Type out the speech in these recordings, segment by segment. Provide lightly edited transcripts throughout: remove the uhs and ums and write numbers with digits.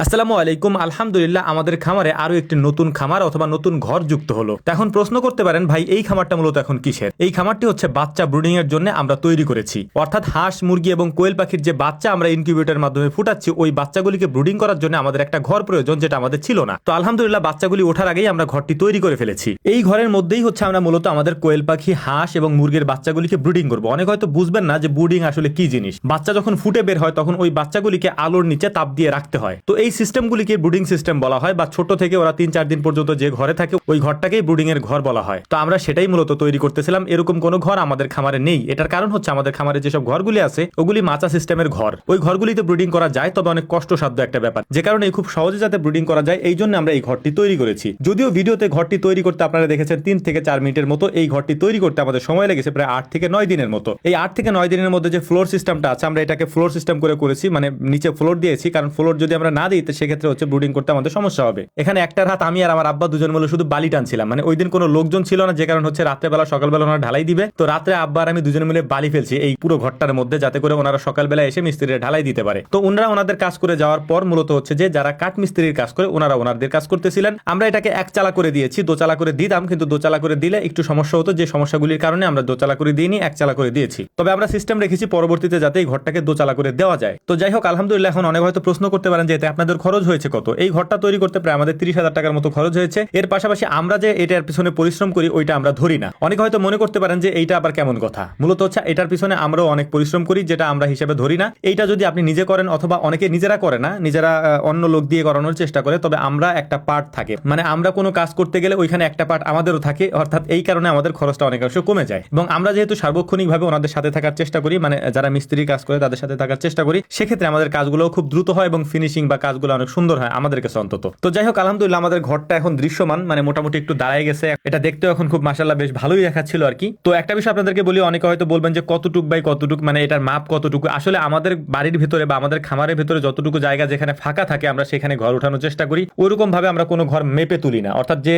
আসসালামু আলাইকুম। আলহামদুলিল্লাহ, আমাদের খামারে আরো একটি নতুন খামার অথবা নতুন ঘর যুক্ত হলো। তো এখন প্রশ্ন করতে পারেন, ভাই এই খামারটা মূলত এখন কিসের? এই খামারটি হচ্ছে বাচ্চা ব্রুডিং এর জন্য আমরা তৈরি করেছি। অর্থাৎ হাঁস, মুরগি এবং কোয়েল পাখির যে বাচ্চা আমরা ইনকিউবেটরের মাধ্যমে ফুটাচ্ছি, ওই বাচ্চাগুলিকে ব্রুডিং করার জন্য আমাদের একটা ঘর প্রয়োজন, যেটা আমাদের ছিল না। তো আলহামদুলিল্লাহ, বাচ্চাগুলি ওঠার আগেই আমরা ঘরটি তৈরি করে ফেলেছি। এই ঘরের মধ্যেই হচ্ছে আমরা মূলত আমাদের কোয়েল পাখি, হাঁস এবং মুরগির বাচ্চাগুলিকে ব্রুডিং করবো। অনেক হয়তো বুঝবেন না যে ব্রুডিং আসলে কি জিনিস। বাচ্চা যখন ফুটে বের হয় তখন ওই বাচ্চাগুলিকে আলোর নিচে তাপ দিয়ে রাখতে হয়। তো এই সিস্টেমগুলিকে ব্রুডিং সিস্টেম বলা হয়, বা ছোট থেকে ওরা 3-4 দিন পর্যন্ত যে ঘরে থাকে ওই ঘরটাকেই ব্রুডিং এর ঘর বলা হয়। তো আমরা সেটাই মূলত তৈরি করতেছিলাম। এরকম কোনো ঘর আমাদের খামারে নেই। এটার কারণ হচ্ছে আমাদের খামারে যেসব ঘরগুলি আছে ওগুলি মাচা সিস্টেমের ঘর। ওই ঘরগুলিতে ব্রুডিং করা যায়, তবে অনেক কষ্টসাধ্য একটা ব্যাপার, যে কারণে খুব সহজে যাতে ব্রুডিং করা যায় এই জন্য আমরা এই ঘরটি তৈরি করেছি। যদিও ভিডিওতে ঘরটি তৈরি করতে আপনারা দেখেছেন 3 থেকে 4 মিনিটের মতো, এই ঘরটি তৈরি করতে আমাদের সময় লেগেছে প্রায় 8 থেকে 9 দিনের মতো। এই 8 থেকে 9 দিনের মধ্যে যে ফ্লোর সিস্টেমটা আছে, আমরা এটাকে ফ্লোর সিস্টেম করে করেছি, মানে নিচে ফ্লোর দিয়েছি। কারণ ফ্লোর যদি আমরা না দিই, সেক্ষেত্রে হচ্ছে ব্রুডিং করতে আমাদের সমস্যা হবে। এখানে একটা রাত আমি আর আমার আব্বা দুজন মিলে শুধু বালি টানছিলাম। মানে ওই দিন কোনো লোকজন ছিল না, যে কারণ হচ্ছে রাত্রেবেলা সকালবেলা ওনারা ঢালাই দিবে। তো রাত্রে আব্বা আর আমি দুজন মিলে বালি ফেলছি এই পুরো ঘরটার মধ্যে, যাতে করে ওনারা সকালবেলা এসে মিস্ত্রিরা ঢালাই দিতে পারে। তো ওনারা ওনাদের কাজ করে যাওয়ার পর মূলত হচ্ছে যে যারা কাঠ মিস্ত্রির কাজ করে ওনারা ওনাদের কাজ করতেছিলেন। আমরা এটাকে একচালা করে দিয়েছি। দোচালা করে দিতাম, কিন্তু দোচালা করে দিলে একটু সমস্যা হতো, যে সমস্যাগুলির কারণে আমরা দোচালা করে দিইনি, একচালা করে দিয়েছি। তবে আমরা সিস্টেম রেখেছি পরবর্তীতে যাতে এই ঘরটাকে দোচালা করে দেওয়া যায়। তো যাই হোক, আলহামদুলিল্লাহ, এখন অনেক হয়তো প্রশ্ন করতে পারেন যে এতে আপনাদের খরচ হয়েছে কত। এই ঘরটা তৈরি করতে প্রায় আমাদের 30,000 টাকার মতো খরচ হয়েছে। এর পাশাপাশি আমরা যে এটার পিছনে পরিশ্রম করি ওইটা আমরা ধরি না। অনেকে হয়তো মনে করতে পারেন যে এইটা আবার কেমন কথা। মূলত হচ্ছে এটার পিছনে আমরাও অনেক পরিশ্রম করি, যেটা আমরা হিসেবে ধরি না। এইটা যদি আপনি নিজে করেন, অথবা অনেকে নিজেরা করে না, নিজেরা অন্য লোক দিয়ে করানোর চেষ্টা করে, তবে আমরা একটা পার্ট থাকে, মানে আমরা কোনো কাজ করতে গেলে ওইখানে একটা পার্ট আমাদেরও থাকে। অর্থাৎ এই কারণে আমাদের খরচটা অনেকাংশ কমে যায়। এবং আমরা যেহেতু সার্বক্ষণিকভাবে ওনাদের সাথে থাকার চেষ্টা করি, মানে যারা মিস্ত্রি কাজ করে তাদের সাথে থাকার চেষ্টা করি, সেক্ষেত্রে আমাদের কাজগুলো খুব দ্রুত হয় এবং ফিনিশিং বা কাজগুলো অনেক সুন্দর হয় আমাদের কাছে অন্তত। তো যাই হোক, আলহামদুলিল্লাহ, আমাদের ঘরটা এখন দৃশ্যমান, মানে মোটামুটি একটু দাঁড়ায় গেছে। এটা দেখতেও এখন খুব মাশাআল্লাহ বেশ ভালোই দেখাচ্ছিল আর কি। তো একটা বিষয় আপনাদেরকে বলি, অনেকে হয়তো বলবেন যে কতটুক বাই কতটুক, মানে এটার মাপ কতটুকু। আসলে আমাদের বাড়ির ভিতরে বা আমাদের খামারের ভিতরে যতটুকু জায়গা যেখানে ফাঁকা থাকে আমরা সেখানে ঘর উঠানোর চেষ্টা করি। ওইরকম ভাবে আমরা কোনো ঘর মেপে তুলি না, অর্থাৎ যে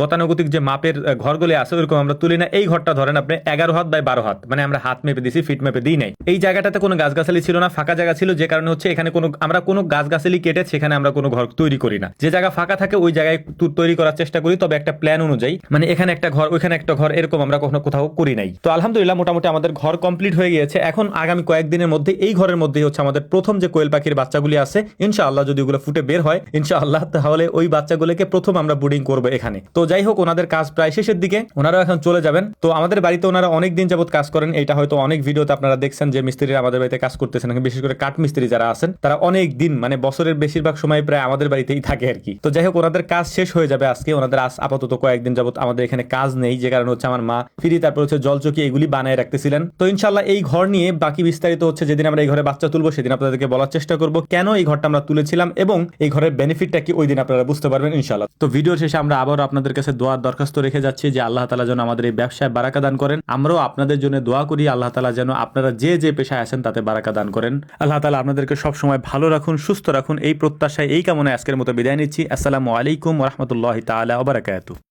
গতানুগতিক যে মাপের ঘরগুলি আছে ওইরকম আমরা তুলি না। এই ঘরটা ধরেন আপনি 11 হাত বাই 12 হাত, মানে আমরা হাত মেপে দিছি, ফিট মেপে দিই নাই। এই জায়গাটাতে কোনো গাছগাছালি ছিল না, ফাঁকা জায়গা ছিল, যে কারণে হচ্ছে এখানে আমরা কোনো গাছগাছালি কেটে সেখানে আমরা কোনো ঘর তৈরি করি না। যে জায়গা ফাঁকা থাকে ওই জায়গায় তৈরি করার চেষ্টা করি, তবে একটা প্ল্যান অনুযায়ী, মানে এখানে একটা ঘর ওইখানে একটা ঘর, এরকম আমরা কখনো কোথাও করি নাই। তো আলহামদুলিল্লাহ, মোটামুটি আমাদের ঘর কমপ্লিট হয়ে গিয়েছে। এখন আগামী কয়েকদিনের মধ্যে এই ঘরের মধ্যেই হচ্ছে আমাদের প্রথম যে কোয়েল পাখির বাচ্চাগুলি আছে, ইনশাআল্লাহ যদি ওগুলো ফুটে বের হয় ইনশাআল্লাহ, তাহলে ওই বাচ্চাগুলোকে প্রথম আমরা ব্রুডিং করবো এখানে। তো যাই হোক, ওনাদের কাজ প্রায় শেষের দিকে, ওনারাও এখন চলে যাবেন। তো আমাদের বাড়িতে ওনারা অনেক দিন যাবত কাজ করেন। এটা হয়তো অনেক ভিডিওতে আপনারা দেখছেন যে মিস্ত্রিরা আমাদের বাড়িতে কাজ করতেছেন, বিশেষ করে কাঠ মিস্ত্রি যারা আছেন তারা অনেক দিন, মানে বছরের বেশিরভাগ সময় প্রায় আমাদের বাড়িতেই থাকে আর কি। তো যাই হোক, ওনাদের কাজ শেষ হয়ে যাবে আজকে। ওনাদের আপাতত কয়েকদিন যাবত আমাদের এখানে কাজ নেই, যে কারণে হচ্ছে আমার মা ফ্রি, তারপর হচ্ছে জলচকি এগুলি বানায় রাখতেছিলেন। তো ইনশাআল্লাহ এই ঘর নিয়ে বাকি বিস্তারিত হচ্ছে যেদিন আমরা এই ঘরে বাচ্চা তুলবো সেদিন আপনাদেরকে বলার চেষ্টা করব কেন এই ঘরটা আমরা তুলেছিলাম এবং এই ঘরের বেনিফিটটা কি, ওই দিন আপনারা বুঝতে পারবেন ইনশাআল্লাহ। তো ভিডিওর শেষে আমরা আবারও আপনাদের কাছে দোয়ার দরখাস্ত রেখে যাচ্ছি যে আল্লাহ তাআলা যেন আমাদের এই ব্যবসায় বারাকা দান করেন। আমরাও আপনাদের জন্য দোয়া করি, আল্লাহ তাআলা যেন আপনারা যে যে পেশায় আছেন তাতে বারাকা দান করেন। আল্লাহ তাআলা আপনাদেরকে সব সময় ভালো রাখুন, সুস্থ রাখুন, এই প্রত্যাশায় এই কামনায় আজকের মতো বিদায় নিচ্ছি। আসসালামু আলাইকুম ওয়া রাহমাতুল্লাহি তাআলা ওয়া বারাকাতুহু।